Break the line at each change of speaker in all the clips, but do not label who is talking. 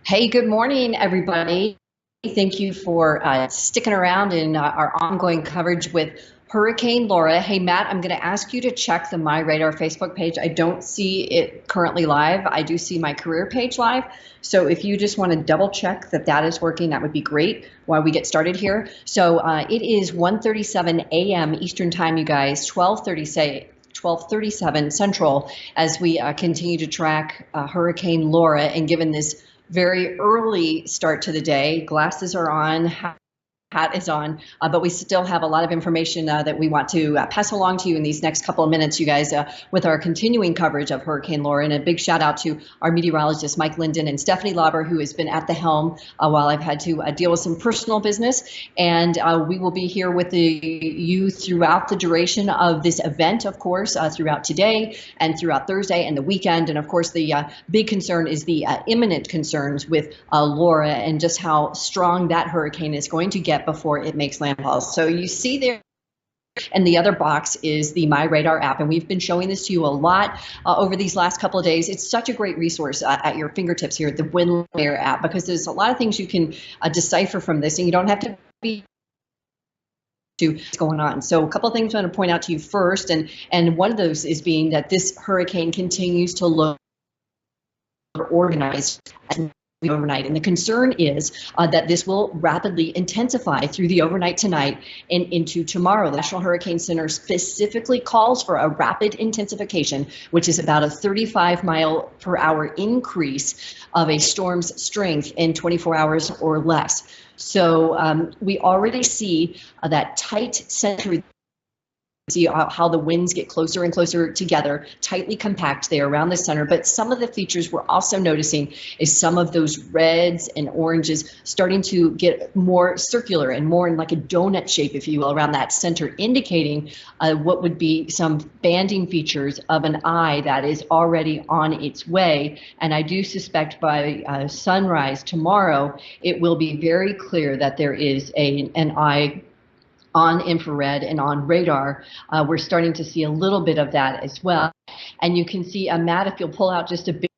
Hey, good morning, everybody. Thank you for sticking around in our ongoing coverage with Hurricane Laura. Hey, Matt, I'm going to ask you to check the My Radar Facebook page. I don't see it currently live. I do see my career page live. So if you just want to double check that that is working, that would be great while we get started here. So it is 1:37 a.m. Eastern Time, you guys, 12:37 Central, as we continue to track Hurricane Laura. And given this very early start to the day, glasses are on, hat is on, but we still have a lot of information that we want to pass along to you in these next couple of minutes, you guys, with our continuing coverage of Hurricane Laura. And a big shout out to our meteorologist, Mike Linden, and Stephanie Lauber, who has been at the helm while I've had to deal with some personal business. And we will be here with you throughout the duration of this event, of course, throughout today and throughout Thursday and the weekend. And of course, the big concern is the imminent concerns with Laura and just how strong that hurricane is going to get before it makes landfall. So you see there, and the other box is the My Radar app, and we've been showing this to you a lot over these last couple of days. It's such a great resource at your fingertips here, the Wind Layer app, because there's a lot of things you can decipher from this, and you don't have to be what's going on. So a couple of things I want to point out to you first, and one of those is being that this hurricane continues to look organized overnight, and the concern is that this will rapidly intensify through the overnight tonight and into tomorrow. The National Hurricane Center specifically calls for a rapid intensification, which is about a 35-mile-per-hour increase of a storm's strength in 24 hours or less. So we already see that tight center. See how the winds get closer and closer together, tightly compact there around the center. But some of the features we're also noticing is some of those reds and oranges starting to get more circular and more in like a donut shape, if you will, around that center, indicating what would be some banding features of an eye that is already on its way. And I do suspect by sunrise tomorrow, it will be very clear that there is an eye on infrared and on radar. We're starting to see a little bit of that as well. And you can see, Matt, if you'll pull out just a bit,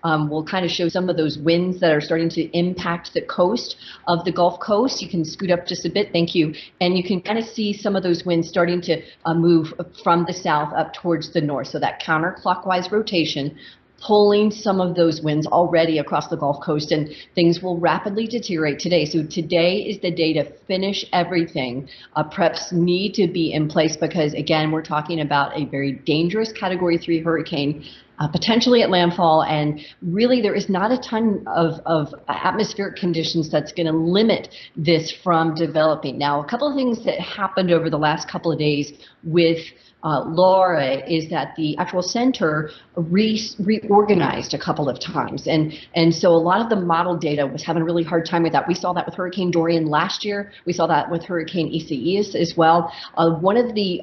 we'll kind of show some of those winds that are starting to impact the coast of the Gulf Coast. You can scoot up just a bit, thank you. And you can kind of see some of those winds starting to move from the south up towards the north. So that counterclockwise rotation pulling some of those winds already across the Gulf Coast, and things will rapidly deteriorate today. So today is the day to finish everything. Preps need to be in place because, again, we're talking about a very dangerous Category 3 hurricane, potentially at landfall, and really there is not a ton of atmospheric conditions that's going to limit this from developing. Now, a couple of things that happened over the last couple of days with Laura is that the actual center reorganized a couple of times, and so a lot of the model data was having a really hard time with that. We saw that with Hurricane Dorian last year. We saw that with Hurricane Isaias as well. One of the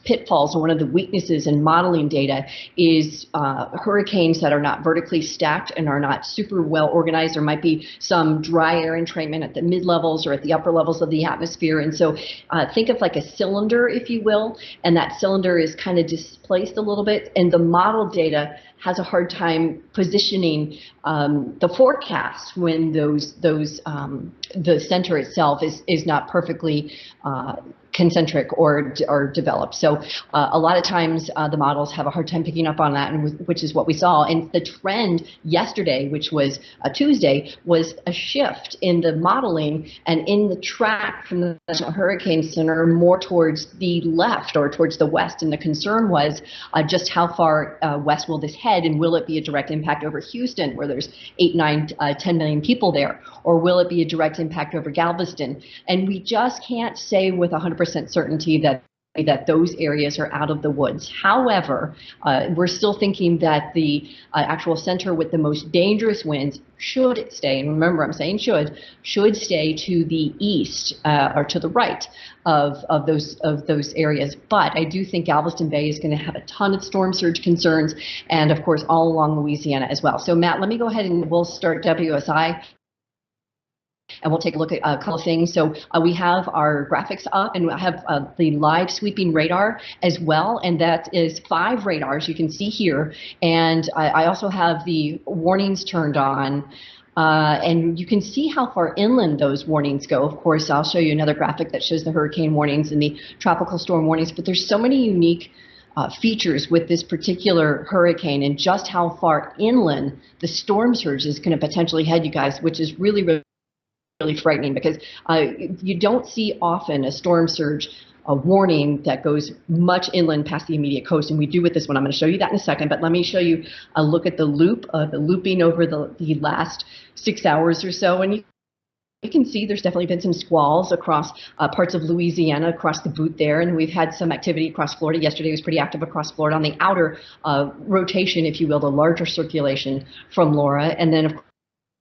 pitfalls or one of the weaknesses in modeling data is hurricanes that are not vertically stacked and are not super well organized. There might be some dry air entrainment at the mid levels or at the upper levels of the atmosphere, and so think of like a cylinder, if you will, and that cylinder is kind of displaced a little bit, and the model data has a hard time positioning the forecast when the center itself is not perfectly concentric or developed. So a lot of times the models have a hard time picking up on that, and which is what we saw. And the trend yesterday, which was a Tuesday, was a shift in the modeling and in the track from the National Hurricane Center more towards the left or towards the west. And the concern was just how far west will this head, and will it be a direct impact over Houston, where there's 8, 9, 10 million people there, or will it be a direct impact over Galveston? And we just can't say with 100% certainty that those areas are out of the woods. However, we're still thinking that the actual center with the most dangerous winds should stay, and remember I'm saying should stay to the east or to the right of those areas. But I do think Galveston Bay is going to have a ton of storm surge concerns, and of course all along Louisiana as well. So Matt, let me go ahead and we'll start WSI. And we'll take a look at a couple of things. So we have our graphics up, and we have the live sweeping radar as well, and that is 5 radars you can see here. And I also have the warnings turned on And you can see how far inland those warnings go. Of course, I'll show you another graphic that shows the hurricane warnings and the tropical storm warnings, but there's so many unique features with this particular hurricane and just how far inland the storm surge is going to potentially head, you guys, which is really frightening, because you don't see often a storm surge a warning that goes much inland past the immediate coast, and we do with this one. I'm going to show you that in a second, but let me show you a look at the looping over the last 6 hours or so, and you can see there's definitely been some squalls across parts of Louisiana, across the boot there, and we've had some activity across Florida. Yesterday was pretty active across Florida on the outer rotation, if you will, the larger circulation from Laura, and then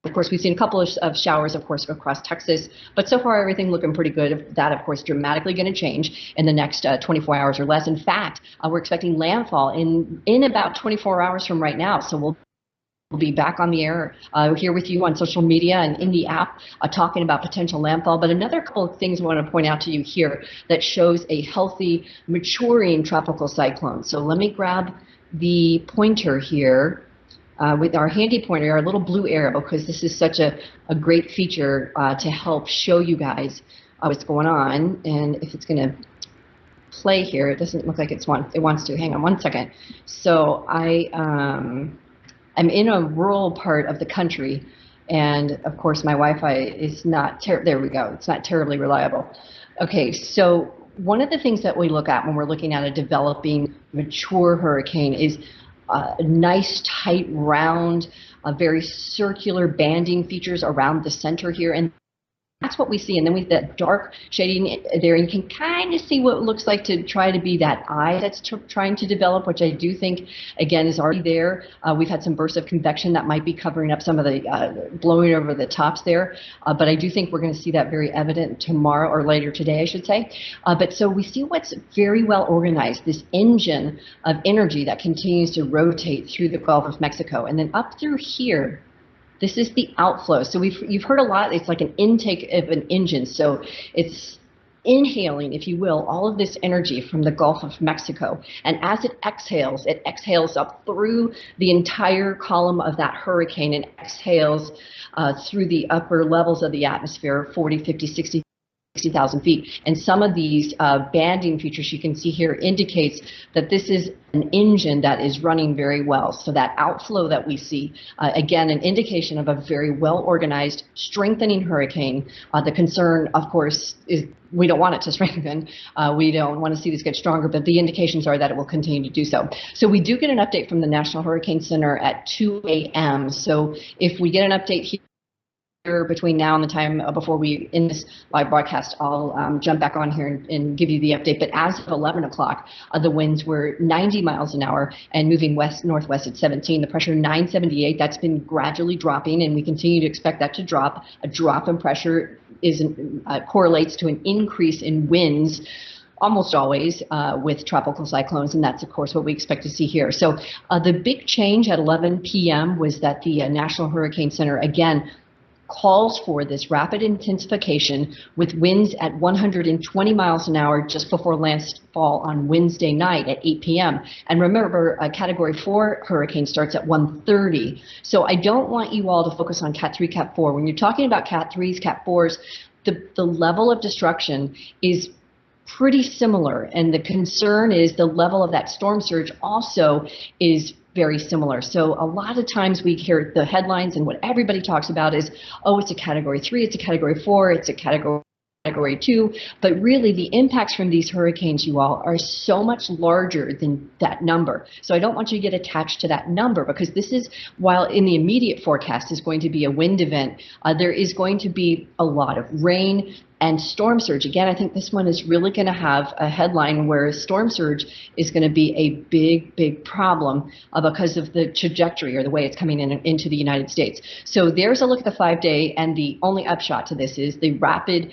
of course, we've seen a couple of showers, of course, across Texas, but so far everything looking pretty good. That, of course, dramatically going to change in the next 24 hours or less. In fact, we're expecting landfall in about 24 hours from right now. So we'll be back on the air here with you on social media and in the app talking about potential landfall. But another couple of things I want to point out to you here that shows a healthy, maturing tropical cyclone. So let me grab the pointer here. With our handy pointer, our little blue arrow, because this is such a great feature to help show you guys what's going on. And if it's going to play here, it doesn't look like it wants to. Hang on one second. So I'm in a rural part of the country, and of course my Wi-Fi is not there we go. It's not terribly reliable. Okay, so one of the things that we look at when we're looking at a developing mature hurricane is nice, tight, round, very circular banding features around the center here. And that's what we see. And then with that dark shading there, you can kind of see what looks like to try to be that eye that's trying to develop, which I do think, again, is already there. We've had some bursts of convection that might be covering up some of the blowing over the tops there. But I do think we're going to see that very evident tomorrow, or later today, I should say. But so we see what's very well organized, this engine of energy that continues to rotate through the Gulf of Mexico. And then up through here, this is the outflow. So you've heard a lot. It's like an intake of an engine. So it's inhaling, if you will, all of this energy from the Gulf of Mexico. And as it exhales up through the entire column of that hurricane and exhales through the upper levels of the atmosphere, 40, 50, 60,000 feet. And some of these banding features you can see here indicates that this is an engine that is running very well. So that outflow that we see, again, an indication of a very well-organized, strengthening hurricane. The concern, of course, is we don't want it to strengthen. We don't want to see this get stronger, but the indications are that it will continue to do so. So we do get an update from the National Hurricane Center at 2 a.m. So if we get an update here between now and the time before we end this live broadcast, I'll jump back on here and give you the update. But as of 11 o'clock, the winds were 90 miles an hour and moving west-northwest at 17. The pressure 978. That's been gradually dropping, and we continue to expect that to drop. A drop in pressure correlates to an increase in winds almost always with tropical cyclones, and that's, of course, what we expect to see here. So the big change at 11 p.m. was that the National Hurricane Center, again, calls for this rapid intensification with winds at 120 miles an hour just before landfall on Wednesday night at 8 p.m. And remember, a Category 4 hurricane starts at 1:30. So I don't want you all to focus on Cat 3, Cat 4. When you're talking about Cat 3s, Cat 4s, the level of destruction is pretty similar. And the concern is the level of that storm surge also is very similar. So a lot of times we hear the headlines, and what everybody talks about is, oh, it's a Category 3, it's a Category 4, it's a Category 2, but really the impacts from these hurricanes, you all, are so much larger than that number. So I don't want you to get attached to that number, because this is, while in the immediate forecast is going to be a wind event, there is going to be a lot of rain and storm surge. Again, I think this one is really going to have a headline where storm surge is going to be a big problem because of the trajectory or the way it's coming into the United States. So there's a look at the 5-day, and the only upshot to this is the rapid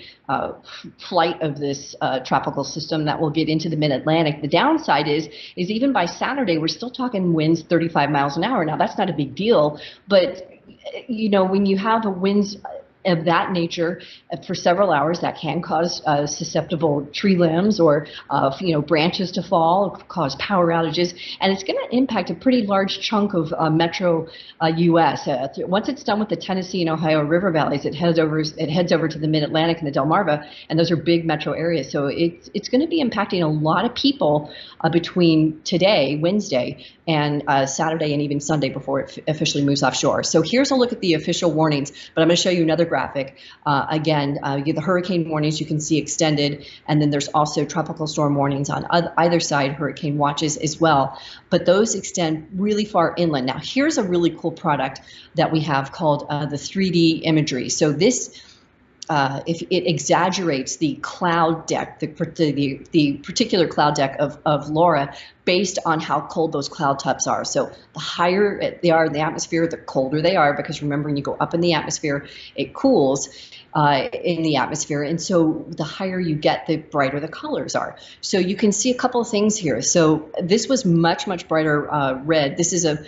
flight of this tropical system that will get into the mid-Atlantic. The downside is even by Saturday, we're still talking winds 35 miles an hour. Now, that's not a big deal, but you know, when you have a winds of that nature for several hours that can cause susceptible tree limbs or branches to fall, cause power outages, and it's going to impact a pretty large chunk of metro U.S. Once it's done with the Tennessee and Ohio river valleys, it heads over to the Mid-Atlantic and the Delmarva, and those are big metro areas. So it's going to be impacting a lot of people between today, Wednesday, and Saturday and even Sunday before it officially moves offshore. So here's a look at the official warnings, but I'm going to show you another graphic. Again, the hurricane warnings you can see extended, and then there's also tropical storm warnings on either side, hurricane watches as well, but those extend really far inland. Now, here's a really cool product that we have called the 3D imagery. So this if it exaggerates the cloud deck, the particular cloud deck of Laura, based on how cold those cloud tubs are. So the higher they are in the atmosphere, the colder they are, because remember, when you go up in the atmosphere, it cools in the atmosphere. And so the higher you get, the brighter the colors are. So you can see a couple of things here. So this was much, much brighter red. This is a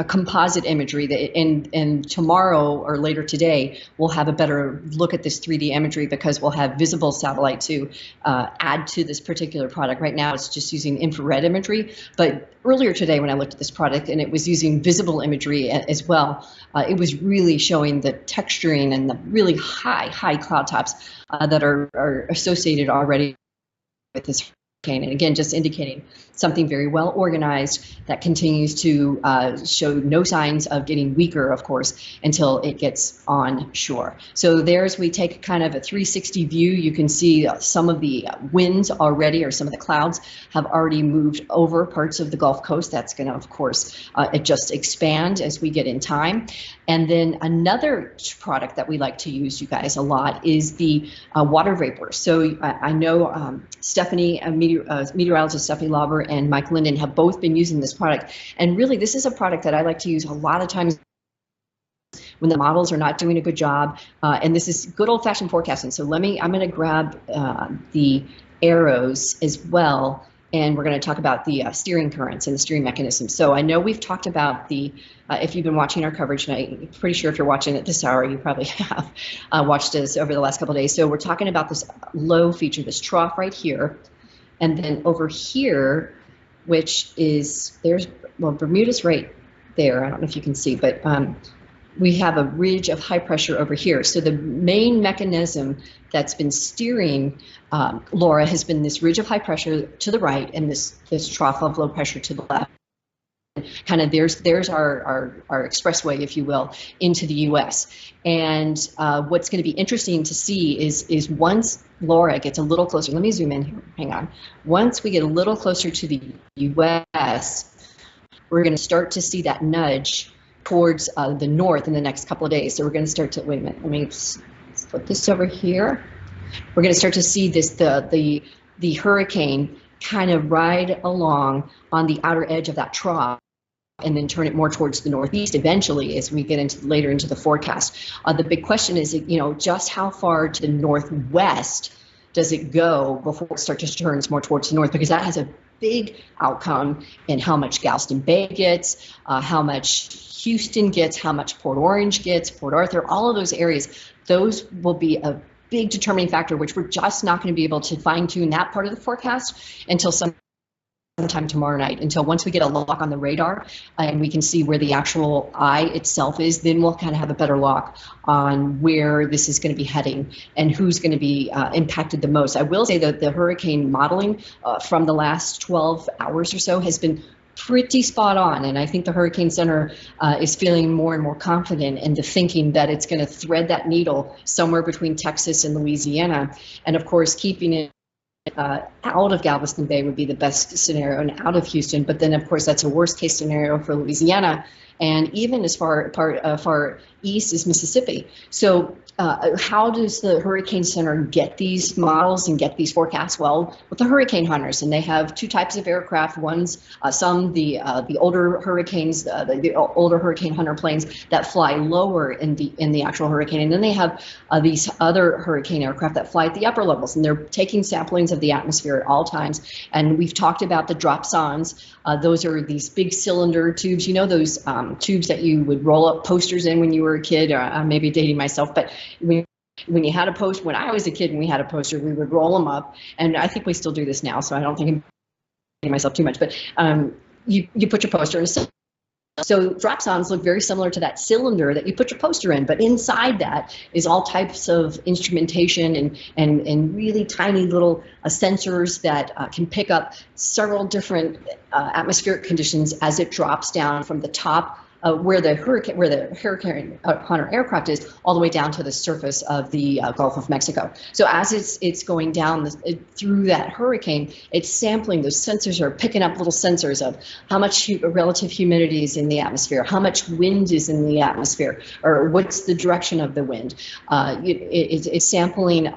composite imagery that and tomorrow or later today we'll have a better look at this 3D imagery, because we'll have visible satellite to add to this particular product. Right now it's just using infrared imagery, but earlier today when I looked at this product and it was using visible imagery as well, it was really showing the texturing and the really high cloud tops that are associated already with this. And again, just indicating something very well organized that continues to show no signs of getting weaker, of course, until it gets on shore. So there's, we take kind of a 360 view. You can see some of the winds already, or some of the clouds have already moved over parts of the Gulf Coast. That's going to, of course, just expand as we get in time. And then another product that we like to use, you guys, a lot is the water vapor. So I know Stephanie, meteorologist Stephanie Lauber and Mike Linden have both been using this product. And really, this is a product that I like to use a lot of times when the models are not doing a good job. And this is good old-fashioned forecasting. So I'm going to grab the arrows as well, and we're going to talk about the steering currents and the steering mechanism. So I know we've talked about the, if you've been watching our coverage, and I'm pretty sure if you're watching at this hour, you probably have watched us over the last couple of days. So we're talking about this low feature, this trough right here. And then over here, which is, well, Bermuda's right there. I don't know if you can see, but we have a ridge of high pressure over here. So the main mechanism that's been steering Laura has been this ridge of high pressure to the right and this trough of low pressure to the left. Kind of there's our expressway, if you will, into the U.S. And what's going to be interesting to see is once Laura gets a little closer, let me zoom in here, hang on. Once we get a little closer to the U.S., we're going to start to see that nudge towards the north in the next couple of days. So we're going to start to, wait a minute, let me let's put this over here. We're going to start to see this, the hurricane kind of ride along on the outer edge of that trough, and then turn it more towards the northeast eventually as we get into later into the forecast. The big question is, just how far to the northwest does it go before it starts to turn more towards the north? Because that has a big outcome in how much Galveston Bay gets, how much Houston gets, how much Port Orange gets, Port Arthur, all of those areas. Those will be a big determining factor, which we're just not going to be able to fine tune that part of the forecast until sometime tomorrow night, until once we get a lock on the radar and we can see where the actual eye itself is, then we'll kind of have a better lock on where this is going to be heading and who's going to be impacted the most. I will say that the hurricane modeling from the last 12 hours or so has been pretty spot on, and I think the Hurricane Center is feeling more and more confident in the thinking that it's going to thread that needle somewhere between Texas and Louisiana, and of course keeping it out of Galveston Bay would be the best scenario, and out of Houston. But then, of course, that's a worst case scenario for Louisiana, and even as far east as Mississippi. So how does the Hurricane Center get these models and get these forecasts? Well, with the hurricane hunters, and they have two types of aircraft. One's the older hurricanes, the older hurricane hunter planes that fly lower in the actual hurricane, and then they have these other hurricane aircraft that fly at the upper levels, and they're taking samplings of the atmosphere at all times. And we've talked about the dropsondes. Those are these big cylinder tubes. You know those tubes that you would roll up posters in when you were were a kid, or I may be dating myself, but when you had a post, when I was a kid and we had a poster, we would roll them up, and I think we still do this now, so I don't think I'm dating myself too much, but you put your poster in a. So dropsondes look very similar to that cylinder that you put your poster in, but inside that is all types of instrumentation and really tiny little sensors that can pick up several different atmospheric conditions as it drops down from the top where the hurricane hunter aircraft is, all the way down to the surface of the Gulf of Mexico. So as it's going down through that hurricane, it's sampling. Those sensors are picking up little sensors of how much relative humidity is in the atmosphere, how much wind is in the atmosphere, or what's the direction of the wind. It's sampling,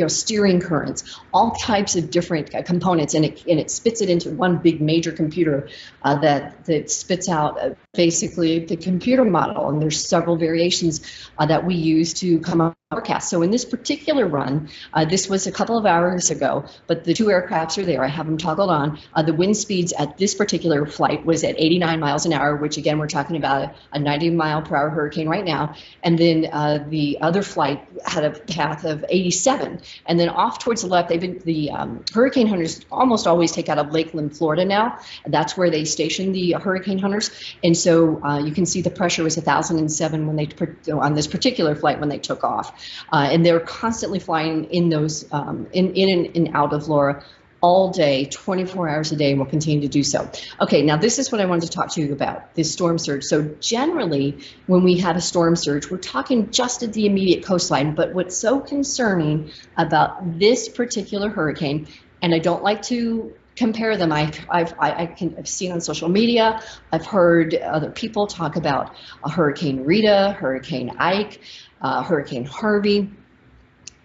steering currents, all types of different components, and it spits it into one big major computer that spits out basically the computer model, and there's several variations that we use to come up with forecasts. So in this particular run, this was a couple of hours ago, but the two aircrafts are there. I have them toggled on. The wind speeds at this particular flight was at 89 miles an hour, which again, we're talking about a 90-mile-per-hour hurricane right now. And then the other flight had a path of 87. And then off towards the left, the hurricane hunters almost always take out of Lakeland, Florida now. That's where they station the hurricane hunters. And so you can see the pressure was 1,007 when they on this particular flight when they took off, and they're constantly flying in those in and out of Laura all day, 24 hours a day, and will continue to do so. Okay, now this is what I wanted to talk to you about, this storm surge. So generally, when we have a storm surge, we're talking just at the immediate coastline, but what's so concerning about this particular hurricane, and I don't like to compare them. I've seen on social media, I've heard other people talk about Hurricane Rita, Hurricane Ike, Hurricane Harvey.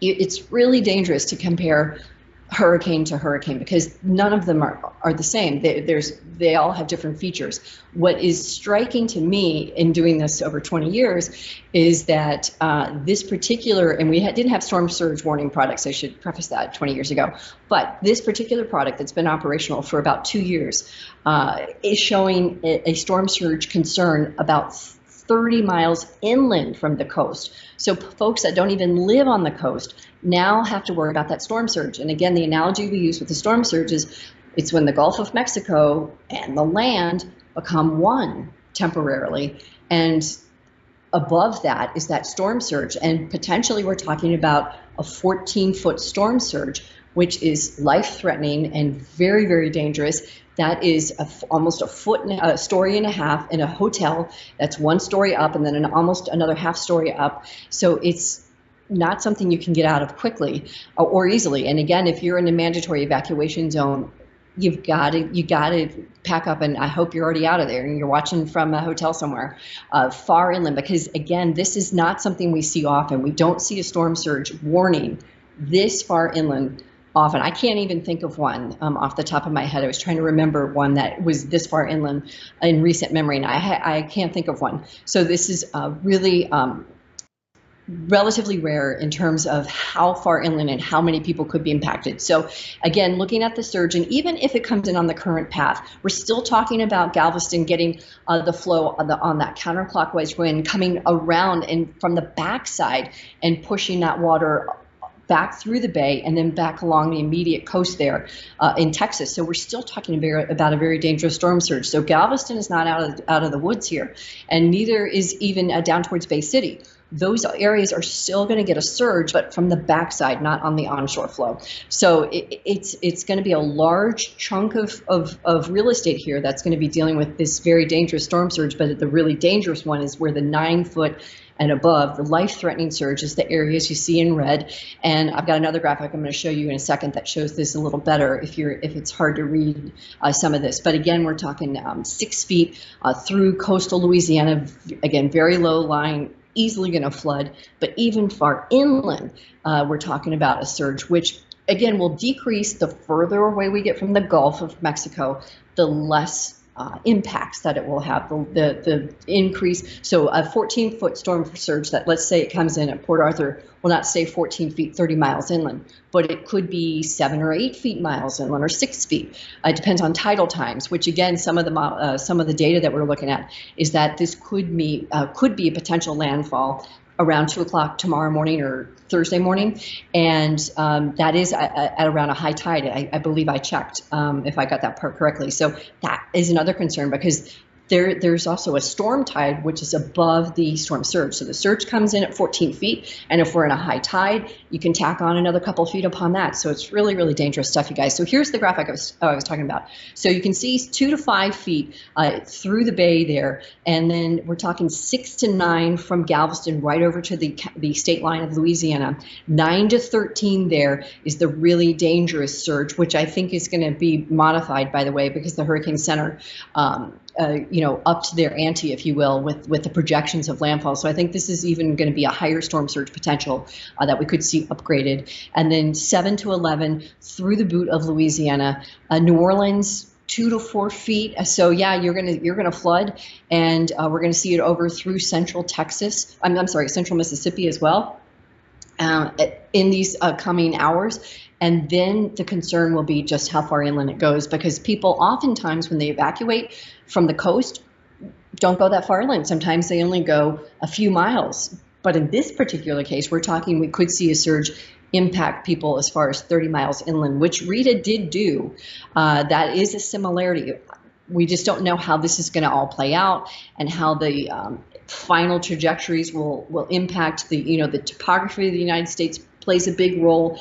It's really dangerous to compare hurricane to hurricane because none of them are the same. They all have different features. What is striking to me in doing this over 20 years is that this particular, and we didn't have storm surge warning products, I should preface that, 20 years ago, but this particular product that's been operational for about 2 years is showing a storm surge concern about 30 miles inland from the coast. So folks that don't even live on the coast now have to worry about that storm surge. And again, the analogy we use with the storm surge is it's when the Gulf of Mexico and the land become one temporarily, and above that is that storm surge. And potentially we're talking about a 14-foot storm surge, which is life-threatening and very, very dangerous. That is almost a story and a half in a hotel that's one story up and then almost another half story up. So it's not something you can get out of quickly or easily. And again, if you're in a mandatory evacuation zone, you got to pack up, and I hope you're already out of there and you're watching from a hotel somewhere far inland, because again, this is not something we see often. We don't see a storm surge warning this far inland often. I can't even think of one off the top of my head. I was trying to remember one that was this far inland in recent memory, and I can't think of one. So this is really relatively rare in terms of how far inland and how many people could be impacted. So again, looking at the surge, and even if it comes in on the current path, we're still talking about Galveston getting the flow on that counterclockwise wind coming around and from the backside and pushing that water back through the bay and then back along the immediate coast there in Texas. So we're still talking about a very dangerous storm surge. So Galveston is not out of the woods here, and neither is even down towards Bay City. Those areas are still going to get a surge, but from the backside, not on the onshore flow. So it's going to be a large chunk of real estate here that's going to be dealing with this very dangerous storm surge. But the really dangerous one is where the 9-foot and above, the life-threatening surge, is the areas you see in red. And I've got another graphic I'm going to show you in a second that shows this a little better if it's hard to read some of this. But again, we're talking 6 feet through coastal Louisiana. Again, very low lying, easily going to flood. But even far inland, we're talking about a surge, which again will decrease the further away we get from the Gulf of Mexico, the less impacts that it will have, the increase. So a 14-foot storm surge that, let's say it comes in at Port Arthur, will not stay 14 feet, 30 miles inland, but it could be 7 or 8 feet miles inland, or 6 feet. It depends on tidal times, which again, some of the data that we're looking at is that this could be a potential landfall around 2 o'clock tomorrow morning or Thursday morning, and that is at around a high tide. I believe I checked, if I got that part correctly. So that is another concern, because there's also a storm tide, which is above the storm surge. So the surge comes in at 14 feet, and if we're in a high tide, you can tack on another couple feet upon that. So it's really, really dangerous stuff, you guys. So here's the graphic I was talking about. So you can see 2 to 5 feet through the bay there, and then we're talking 6 to 9 from Galveston right over to the state line of Louisiana. 9 to 13 there is the really dangerous surge, which I think is going to be modified, by the way, because the Hurricane Center up to their ante, if you will, with the projections of landfall. So I think this is even going to be a higher storm surge potential that we could see upgraded. And then 7 to 11 through the boot of Louisiana. New Orleans, 2 to 4 feet. So yeah, you're gonna flood, and we're gonna see it over through central Texas. I'm sorry, central Mississippi as well. In these coming hours. And then the concern will be just how far inland it goes, because people oftentimes, when they evacuate from the coast, don't go that far inland. Sometimes they only go a few miles. But in this particular case, we're talking we could see a surge impact people as far as 30 miles inland, which RADII did do. That is a similarity. We just don't know how this is going to all play out, and how the final trajectories will impact the topography of the United States. Plays a big role.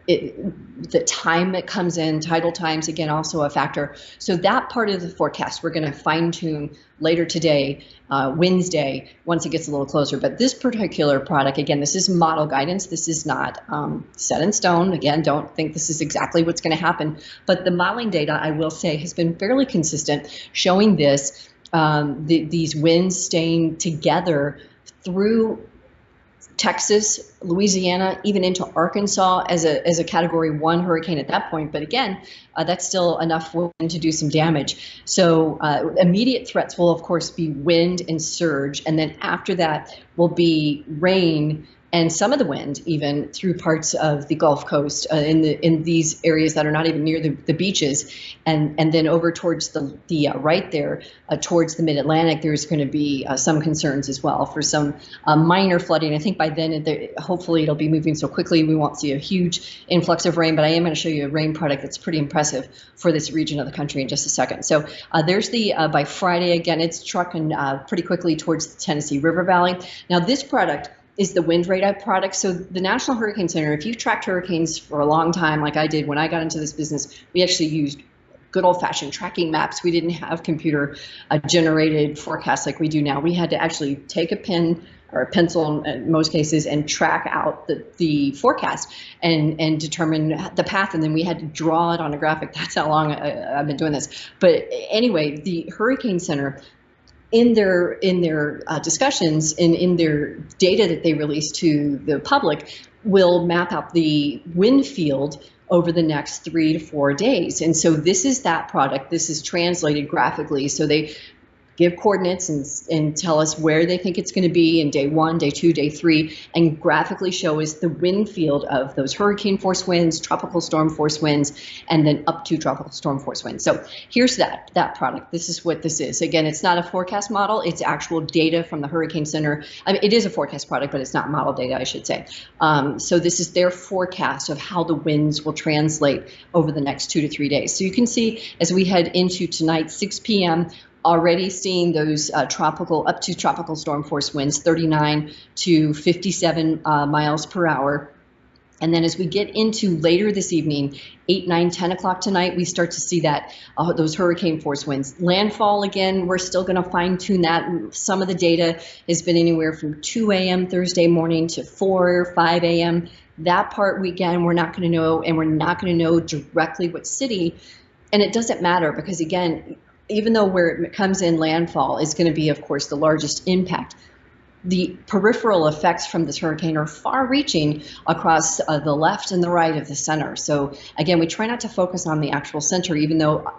The time that comes in, tidal times, again, also a factor. So that part of the forecast we're going to fine tune later today, Wednesday, once it gets a little closer. But this particular product, again, this is model guidance. This is not set in stone. Again, don't think this is exactly what's going to happen. But the modeling data, I will say, has been fairly consistent, showing this, these winds staying together through Texas, Louisiana, even into Arkansas as a Category 1 hurricane at that point. But again, that's still enough wind to do some damage. So immediate threats will, of course, be wind and surge. And then after that will be rain and some of the wind, even through parts of the Gulf Coast, in these areas that are not even near the beaches, and then over towards the right there, towards the Mid-Atlantic, there's going to be some concerns as well for some minor flooding. I think by then, hopefully, it'll be moving so quickly we won't see a huge influx of rain. But I am going to show you a rain product that's pretty impressive for this region of the country in just a second. So there's the by Friday again, it's trucking pretty quickly towards the Tennessee River Valley. Now this product is the wind radar product. So the National Hurricane Center, if you've tracked hurricanes for a long time, like I did when I got into this business, we actually used good old-fashioned tracking maps. We didn't have computer generated forecasts like we do now. We had to actually take a pen or a pencil in most cases and track out the forecast and determine the path, and then we had to draw it on a graphic. That's how long I've been doing this. But anyway, the Hurricane Center, in their discussions and in their data that they release to the public, will map out the wind field over the next 3 to 4 days. And so this is that product. This is translated graphically. So they give coordinates and tell us where they think it's going to be in day 1, day 2, day 3, and graphically show us the wind field of those hurricane force winds, tropical storm force winds, and then up to tropical storm force winds. So here's that product. This is what this is. Again, it's not a forecast model. It's actual data from the Hurricane Center. I mean, it is a forecast product, but it's not model data, I should say. So this is their forecast of how the winds will translate over the next 2 to 3 days. So you can see as we head into tonight, 6 p.m., already seeing those up to tropical storm force winds, 39 to 57 miles per hour. And then as we get into later this evening, 8, 9, 10 o'clock tonight, we start to see that those hurricane force winds. Landfall, again, we're still going to fine tune that. Some of the data has been anywhere from 2 a.m. Thursday morning to 4 or 5 a.m. That part, we're not going to know, and we're not going to know directly what city. And it doesn't matter because, again, even though where it comes in landfall is going to be, of course, the largest impact, the peripheral effects from this hurricane are far-reaching across the left and the right of the center. So again, we try not to focus on the actual center, even though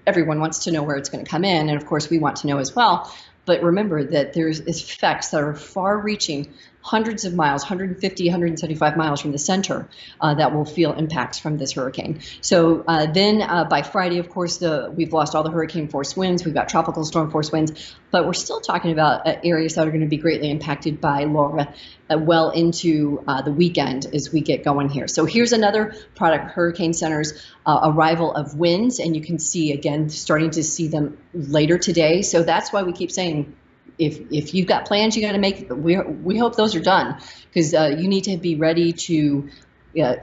everyone wants to know where it's going to come in, and of course we want to know as well. But remember that there's effects that are far-reaching, hundreds of miles, 150, 175 miles from the center, that will feel impacts from this hurricane. So then by Friday, of course, we've lost all the hurricane force winds. We've got tropical storm force winds, but we're still talking about areas that are going to be greatly impacted by Laura well into the weekend as we get going here. So here's another product, Hurricane Center's arrival of winds, and you can see, again, starting to see them later today. So that's why we keep saying, if you've got plans you got to make, we hope those are done, because you need to be ready to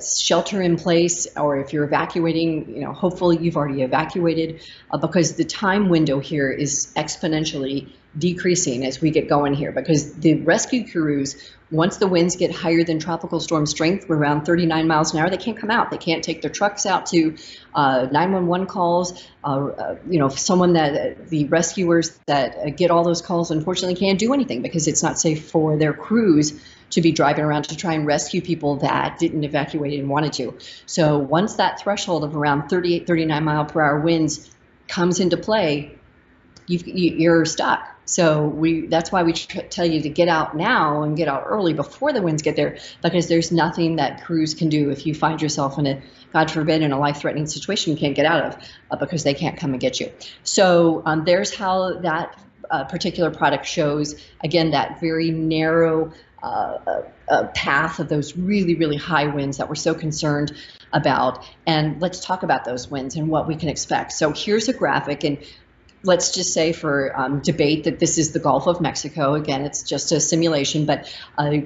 shelter in place, or if you're evacuating, hopefully you've already evacuated, because the time window here is exponentially decreasing as we get going here, because the rescue crews, once the winds get higher than tropical storm strength, we're around 39 miles an hour, they can't come out. They can't take their trucks out to 911 calls. Someone that the rescuers that get all those calls unfortunately can't do anything because it's not safe for their crews to be driving around to try and rescue people that didn't evacuate and wanted to. So once that threshold of around 38, 39 mile per hour winds comes into play, you're stuck. So that's why we tell you to get out now and get out early before the winds get there, because there's nothing that crews can do if you find yourself in a, God forbid, in a life-threatening situation you can't get out of because they can't come and get you. So there's how that particular product shows, again, that very narrow path of those really, really high winds that we're so concerned about. And let's talk about those winds and what we can expect. So here's a graphic, and let's just say for debate that this is the Gulf of Mexico. Again, it's just a simulation, but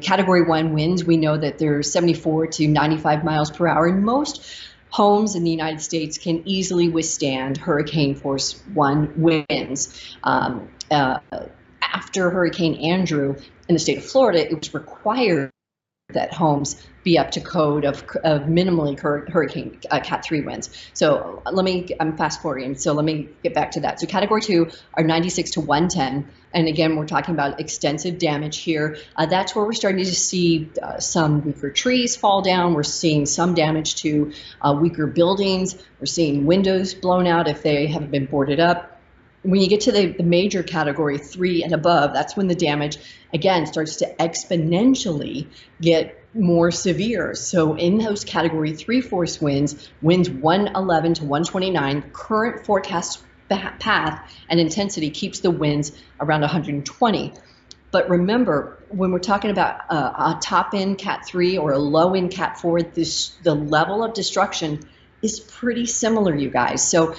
Category 1 winds, we know that they're 74 to 95 miles per hour, and most homes in the United States can easily withstand Hurricane Force 1 winds. After Hurricane Andrew in the state of Florida, it was required that homes be up to code of minimally Hurricane Cat 3 winds. So I'm fast forwarding, so let me get back to that. So Category 2 are 96 to 110. And again, we're talking about extensive damage here. That's where we're starting to see some weaker trees fall down. We're seeing some damage to weaker buildings. We're seeing windows blown out if they haven't been boarded up. When you get to the major Category 3 and above, that's when the damage, again, starts to exponentially get more severe. So in those Category 3 force winds 111 to 129, current forecast path and intensity keeps the winds around 120. But remember, when we're talking about a top-end Cat 3 or a low-end Cat 4, the level of destruction is pretty similar, you guys. So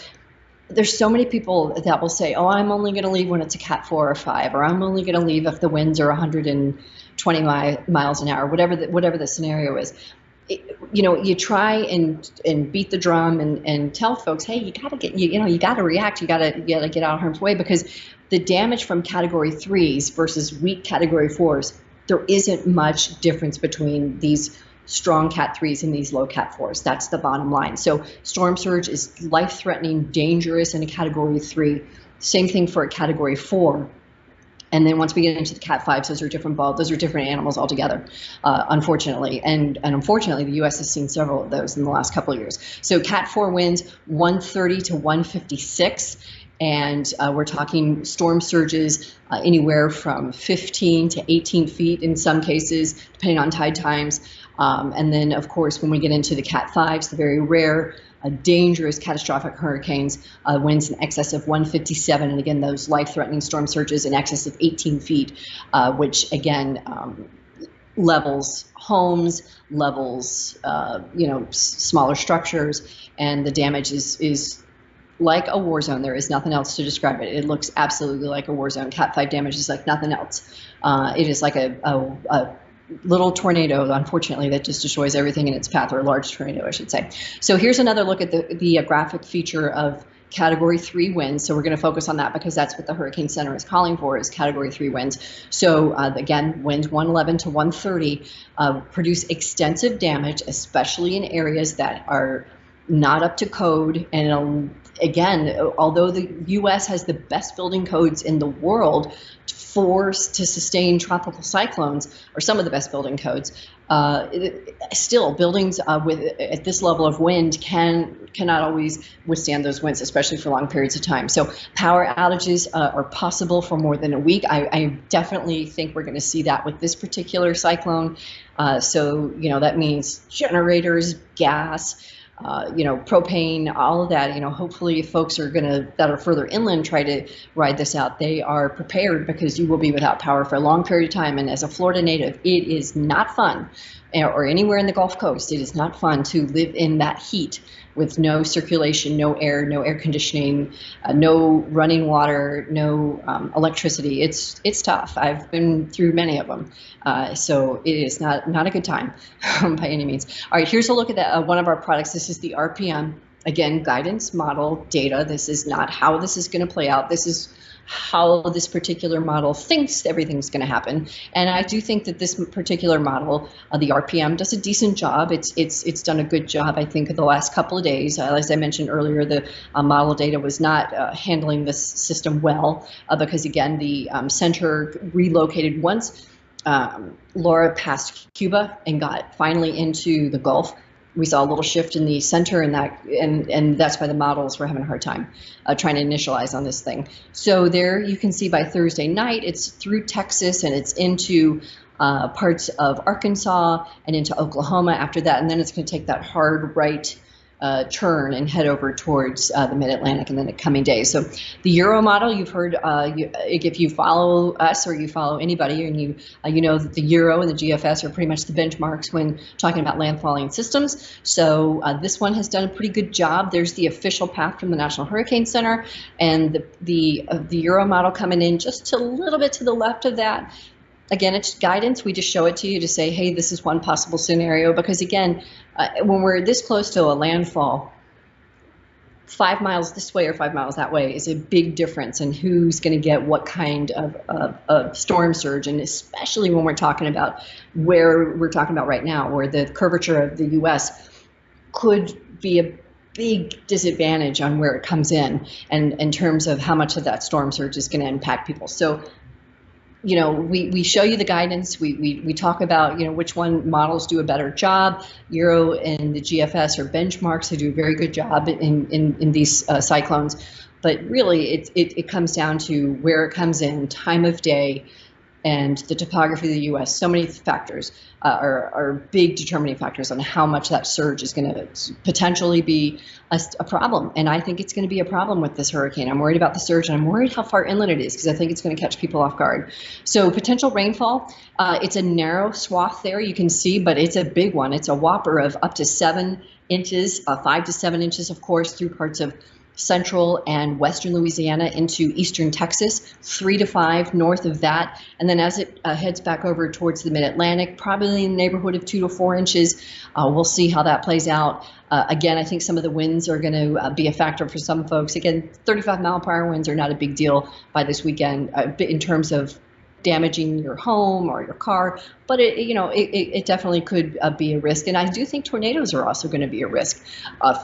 there's so many people that will say, oh, I'm only going to leave when it's a Cat 4 or 5, or I'm only going to leave if the winds are 120 miles an hour, whatever the scenario is. You try and beat the drum and tell folks, hey, you got to react, you got to get out of harm's way, because the damage from Category 3s versus weak Category 4s, there isn't much difference between these strong Cat 3s and these low Cat 4s. That's the bottom line. So storm surge is life-threatening, dangerous in a Category 3. Same thing for a Category 4. And then once we get into the Cat 5s, those are different animals altogether, unfortunately. And unfortunately, the U.S. has seen several of those in the last couple of years. So Cat 4 winds 130 to 156. And we're talking storm surges anywhere from 15 to 18 feet in some cases, depending on tide times. And then, of course, when we get into the Cat 5s, the very rare, dangerous, catastrophic hurricanes, winds in excess of 157. And again, those life-threatening storm surges in excess of 18 feet, which, again, levels homes, levels, smaller structures, and the damage is like a war zone. There is nothing else to describe it. It looks absolutely like a war zone. Cat 5 damage is like nothing else. It is like a little tornado, unfortunately, that just destroys everything in its path, or a large tornado, I should say. So here's another look at the graphic feature of Category 3 winds. So we're going to focus on that because that's what the Hurricane Center is calling for, is Category 3 winds. So again, winds 111 to 130 produce extensive damage, especially in areas that are not up to code. And again, although the U.S. has the best building codes in the world forced to sustain tropical cyclones are some of the best building codes. Still, buildings at this level of wind cannot always withstand those winds, especially for long periods of time. So power outages are possible for more than a week. I definitely think we're going to see that with this particular cyclone. So that means generators, gas, propane, all of that. Hopefully folks that are further inland try to ride this out. They are prepared, because you will be without power for a long period of time. And as a Florida native, it is not fun, or anywhere in the Gulf Coast, it is not fun to live in that heat with no circulation, no air conditioning, no running water, no electricity. It's tough. I've been through many of them. So it is not a good time by any means. All right, here's a look at one of our products. This is the RPM. Again, guidance model data. This is not how this is going to play out. This is how this particular model thinks everything's going to happen. And I do think that this particular model, the RPM, does a decent job. It's done a good job, I think, of the last couple of days. As I mentioned earlier, the model data was not handling this system well, because again, the center relocated once Laura passed Cuba and got finally into the Gulf. We saw a little shift in the center, and that's why the models were having a hard time trying to initialize on this thing. So there you can see by Thursday night, it's through Texas and it's into parts of Arkansas and into Oklahoma after that, and then it's going to take that hard right turn and head over towards the mid-Atlantic in the coming days. So the Euro model, you've heard, if you follow us or you follow anybody, and you know that the Euro and the GFS are pretty much the benchmarks when talking about landfalling systems. So this one has done a pretty good job. There's the official path from the National Hurricane Center, and the Euro model coming in just a little bit to the left of that. Again, it's guidance. We just show it to you to say, hey, this is one possible scenario, because again, when we're this close to a landfall, 5 miles this way or 5 miles that way is a big difference in who's going to get what kind of storm surge, and especially when we're talking about where we're talking about right now, where the curvature of the U.S. could be a big disadvantage on where it comes in, and in terms of how much of that storm surge is going to impact people. So we show you the guidance. We talk about, which one models do a better job. Euro and the GFS are benchmarks. They do a very good job in these cyclones. But really, it comes down to where it comes in, time of day, and the topography of the U.S. So many factors are big determining factors on how much that surge is going to potentially be a problem. And I think it's going to be a problem with this hurricane. I'm worried about the surge, and I'm worried how far inland it is, because I think it's going to catch people off guard. So potential rainfall, it's a narrow swath there, you can see, but it's a big one. It's a whopper of up to 7 inches, 5 to 7 inches, of course, through parts of central and western Louisiana into eastern Texas, 3 to 5 north of that. And then as it heads back over towards the mid-Atlantic, probably in the neighborhood of 2 to 4 inches. We'll see how that plays out. Again, I think some of the winds are going to be a factor for some folks. Again, 35-mile-per-hour winds are not a big deal by this weekend in terms of damaging your home or your car, but it definitely could be a risk. And I do think tornadoes are also going to be a risk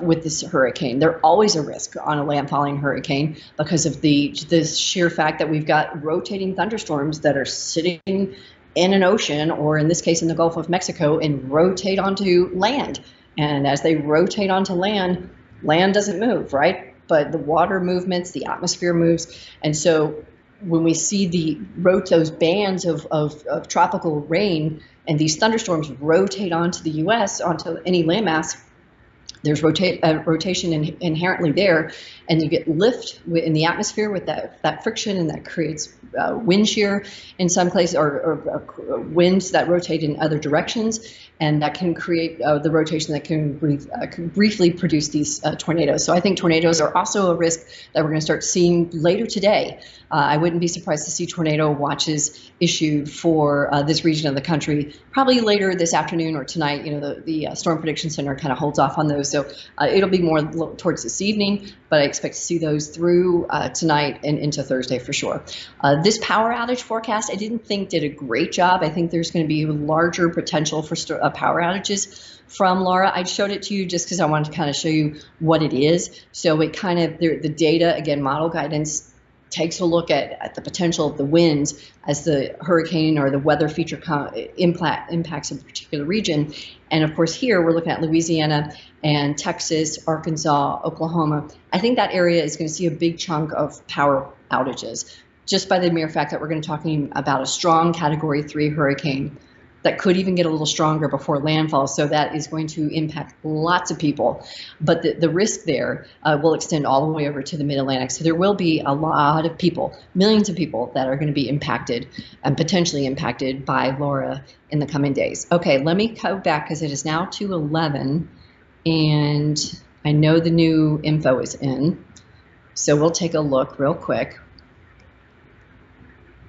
with this hurricane. They're always a risk on a landfalling hurricane because of the sheer fact that we've got rotating thunderstorms that are sitting in an ocean, or in this case in the Gulf of Mexico, and rotate onto land. And as they rotate onto land, land doesn't move, right? But the water movements, the atmosphere moves, and so when we see those bands of tropical rain and these thunderstorms rotate onto the U.S., onto any landmass, there's rotation inherently there, and you get lift in the atmosphere with that friction, and that creates wind shear in some places, or winds that rotate in other directions, and that can create the rotation that can briefly produce these tornadoes. So I think tornadoes are also a risk that we're going to start seeing later today. I wouldn't be surprised to see tornado watches issued for this region of the country probably later this afternoon or tonight. The Storm Prediction Center kind of holds off on those, so it'll be more towards this evening, but I expect to see those through tonight and into Thursday for sure. This power outage forecast, I didn't think did a great job. I think there's going to be larger potential for power outages from Laura. I showed it to you just because I wanted to kind of show you what it is. So it kind of, the data, again, model guidance, takes a look at the potential of the winds as the hurricane or the weather feature impacts a particular region. And of course, here we're looking at Louisiana and Texas, Arkansas, Oklahoma. I think that area is going to see a big chunk of power outages just by the mere fact that we're going to be talking about a strong Category 3 hurricane that could even get a little stronger before landfall. So that is going to impact lots of people. But the risk there will extend all the way over to the mid-Atlantic. So there will be a lot of people, millions of people that are going to be impacted and potentially impacted by Laura in the coming days. Okay, let me go back because it is now 2:11 and I know the new info is in. So we'll take a look real quick.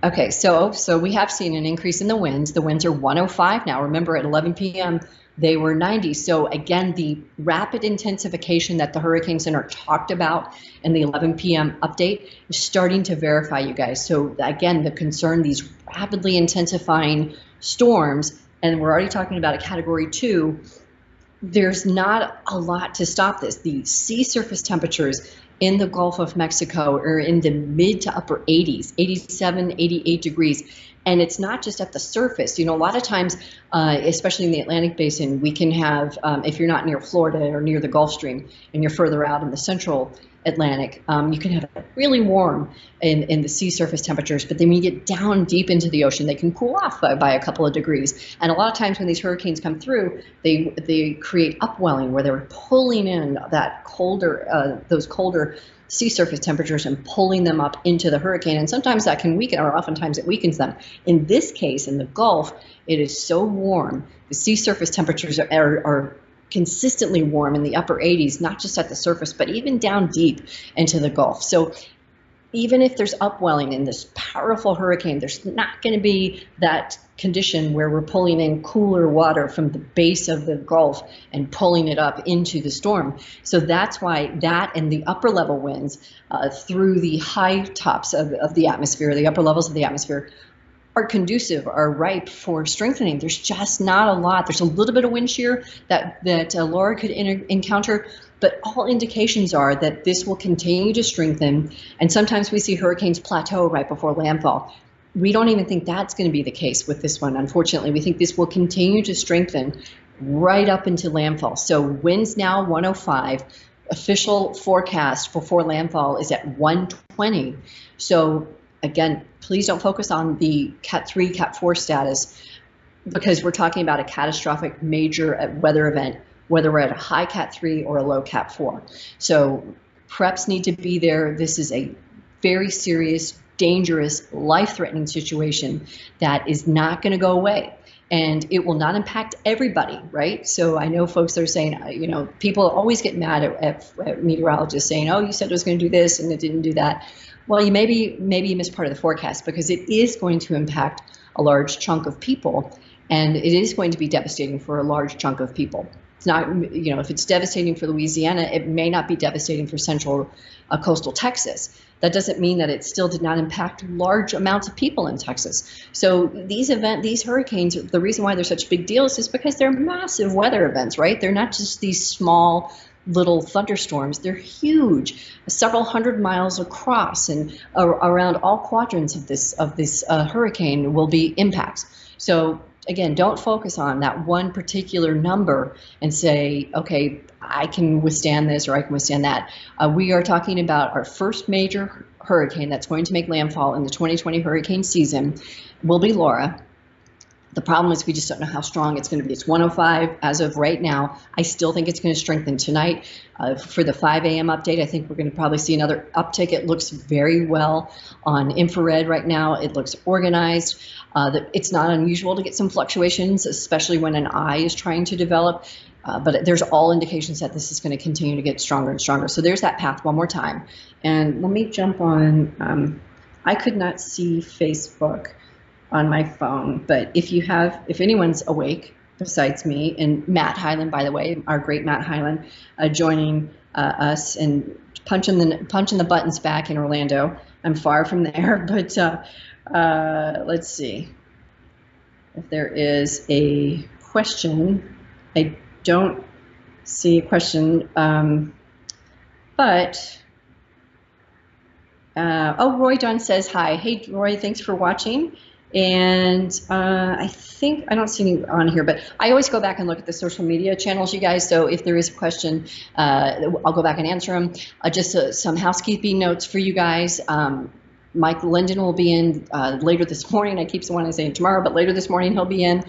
Okay, so we have seen an increase in the winds. The winds are 105 now. Remember, at 11 p.m., they were 90. So again, the rapid intensification that the Hurricane Center talked about in the 11 p.m. update is starting to verify, you guys. So again, the concern, these rapidly intensifying storms, and we're already talking about a Category 2, there's not a lot to stop this. The sea surface temperatures in the Gulf of Mexico are in the mid to upper 80s, 87, 88 degrees. And it's not just at the surface. You know, a lot of times, especially in the Atlantic Basin, we can have, if you're not near Florida or near the Gulf Stream and you're further out in the central Atlantic, you can have it really warm in the sea surface temperatures, but then when you get down deep into the ocean, they can cool off by a couple of degrees. And a lot of times when these hurricanes come through, they create upwelling where they're pulling in that colder, those colder sea surface temperatures and pulling them up into the hurricane. And sometimes that can weaken, or oftentimes it weakens them. In this case, in the Gulf, it is so warm. The sea surface temperatures are consistently warm in the upper 80s, not just at the surface, but even down deep into the Gulf. So even if there's upwelling in this powerful hurricane, there's not going to be that condition where we're pulling in cooler water from the base of the Gulf and pulling it up into the storm. So that's why that and the upper level winds through the high tops of the atmosphere, the upper levels of the atmosphere, are conducive, are ripe for strengthening. There's just not a lot. There's a little bit of wind shear that Laura could encounter, but all indications are that this will continue to strengthen. And sometimes we see hurricanes plateau right before landfall. We don't even think that's going to be the case with this one, unfortunately. We think this will continue to strengthen right up into landfall. So winds now 105. Official forecast before landfall is at 120. So again, please don't focus on the Cat 3, Cat 4 status because we're talking about a catastrophic major weather event, whether we're at a high Cat 3 or a low Cat 4. So preps need to be there. This is a very serious, dangerous, life-threatening situation that is not going to go away. And it will not impact everybody, right? So I know folks are saying, you know, people always get mad at meteorologists saying, oh, you said it was going to do this and it didn't do that. Well, maybe you missed part of the forecast because it is going to impact a large chunk of people, and it is going to be devastating for a large chunk of people. It's not, you know, if it's devastating for Louisiana, it may not be devastating for central coastal Texas. That doesn't mean that it still did not impact large amounts of people in Texas. So these hurricanes, the reason why they're such big deals is because they're massive weather events, right? They're not just these small little thunderstorms. They're huge, several hundred miles across, and around all quadrants of this hurricane will be impacts. So again, don't focus on that one particular number and say, okay, I can withstand this or I can withstand that. We are talking about our first major hurricane that's going to make landfall in the 2020 hurricane season will be Laura. The problem is we just don't know how strong it's going to be. It's 105 as of right now. I still think it's going to strengthen tonight. For the 5 a.m. update, I think we're going to probably see another uptick. It looks very well on infrared right now. It looks organized. It's not unusual to get some fluctuations, especially when an eye is trying to develop. But there's all indications that this is going to continue to get stronger and stronger. So there's that path one more time. And let me jump on. I could not see Facebook on my phone, but if anyone's awake besides me, and Matt Hyland, by the way, our great Matt Hyland, joining us and punching the buttons back in Orlando. I'm far from there, but let's see if there is a question. I don't see a question, but Oh, Roy Dunn says hi. Hey, Roy, thanks for watching. And I think I don't see any on here, but I always go back and look at the social media channels, you guys. So if there is a question, I'll go back and answer them. Just some housekeeping notes for you guys. Mike Linden will be in later this morning. I keep wanting to say tomorrow, but later this morning he'll be in,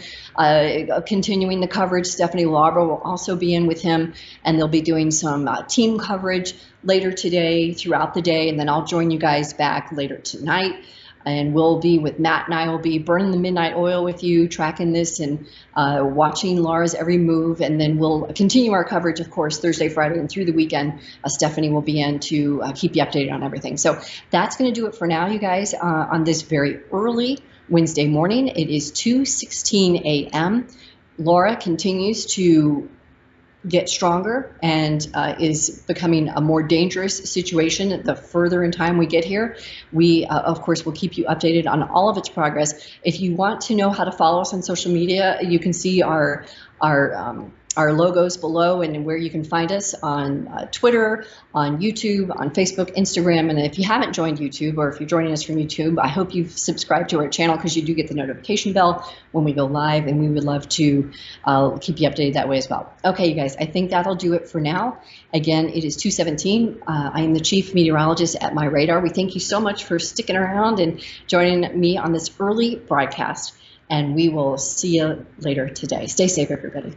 continuing the coverage. Stephanie Labra will also be in with him, and they'll be doing some team coverage later today, throughout the day, and then I'll join you guys back later tonight. And we'll be with Matt, and I will be burning the midnight oil with you, tracking this and watching Laura's every move. And then we'll continue our coverage, of course, Thursday, Friday, and through the weekend. Stephanie will be in to keep you updated on everything. So that's going to do it for now, you guys, on this very early Wednesday morning. It is 2:16 a.m. Laura continues to get stronger and is becoming a more dangerous situation the further in time we get here. We, of course, will keep you updated on all of its progress. If you want to know how to follow us on social media, you can see our logos below and where you can find us on Twitter, on YouTube, on Facebook, Instagram. And if you haven't joined YouTube, or if you're joining us from YouTube, I hope you've subscribed to our channel, because you do get the notification bell when we go live, and we would love to keep you updated that way as well. Okay, you guys, I think that'll do it for now. Again, it is 2:17. I am the Chief Meteorologist at MyRadar. We thank you so much for sticking around and joining me on this early broadcast, and we will see you later today. Stay safe, everybody.